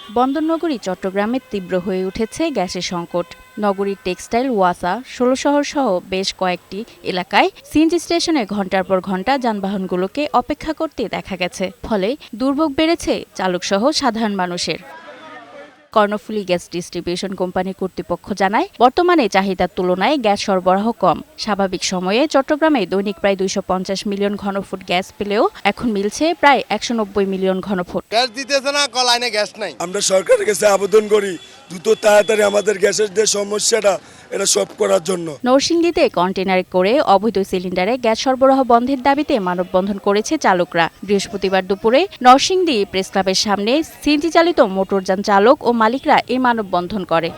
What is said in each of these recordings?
বন্দরনগরী চট্টগ্রামে তীব্র হয়ে উঠেছে গ্যাসের সংকট। নগরীর টেক্সটাইল, ওয়াসা, ১৬ শহর সহ বেশ কয়েকটি এলাকায় সিএনজি স্টেশনে ঘণ্টার পর ঘণ্টা যানবাহনগুলোকে অপেক্ষা করতে দেখা গেছে। ফলে দুর্ভোগ বেড়েছে চালকসহ সাধারণ মানুষের। কর্ণফুলী গ্যাস ডিস্ট্রিবিউশন কোম্পানি কর্তৃপক্ষ জানায়, বর্তমানে চাহিদার তুলনায় গ্যাস সরবরাহ কম। স্বাভাবিক সময়ে চট্টগ্রামে দৈনিক প্রায় ২৫০ মিলিয়ন ঘনফুট গ্যাস পেলেও এখন মিলছে প্রায় ১৯০ মিলিয়ন ঘনফুট। গ্যাস দিতেছে না, লাইনে গ্যাস নাই। আমরা সরকারের কাছে আবেদন করি দ্রুত তাড়াতাড়ি আমাদের গ্যাসের যে সমস্যাটা এটা সলভ করার জন্য। নরসিংদীতে কন্টেনারে করে অবৈধ সিলিন্ডারে গ্যাস সরবরাহ বন্ধের দাবিতে মানববন্ধন করেছে চালকরা। বৃহস্পতিবার দুপুরে নরসিংদী প্রেসক্লাবের সামনে সিএনজি চালিত মোটরযান চালক ও মালিকরা এই মানববন্ধন করে।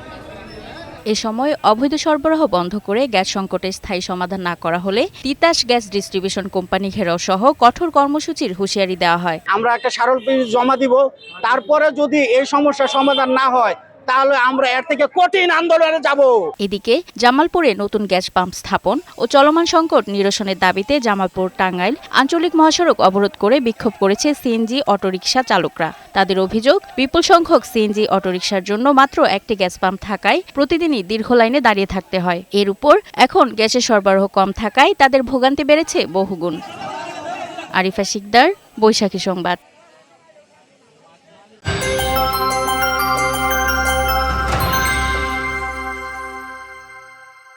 এ সময় অবৈধ সরবরাহ বন্ধ করে গ্যাস সংকটের স্থায়ী সমাধান না করা হলে তিতাস গ্যাস ডিস্ট্রিবিউশন কোম্পানি ঘেরাও সহ কঠোর কর্মসূচির হুঁশিয়ারি দেওয়া হয়। আমরা একটা স্মারকলিপি জমা দিব, তারপরে যদি এই সমস্যার সমাধান না হয় তাহলে আমরা এর থেকে কঠিন আন্দোলনে যাব। এদিকে জামালপুরে নতুন গ্যাস পাম্প স্থাপন ও চলমান সংকট নিরসনের দাবিতে জামালপুর টাঙ্গাইল আঞ্চলিক মহাসড়ক অবরোধ করে বিক্ষোভ করেছে সিএনজি অটোরিকশা চালকরা। তাদের অভিযোগ, বিপুল সংখ্যক সিএনজি অটোরিকশার জন্য মাত্র একটি গ্যাস পাম্প থাকায় প্রতিদিনই দীর্ঘ লাইনে দাঁড়িয়ে থাকতে হয়। এর উপর এখন গ্যাসের সরবরাহ কম থাকায় তাদের ভোগান্তি বেড়েছে বহুগুণ। আরিফা শিকদার, বৈশাখী সংবাদ।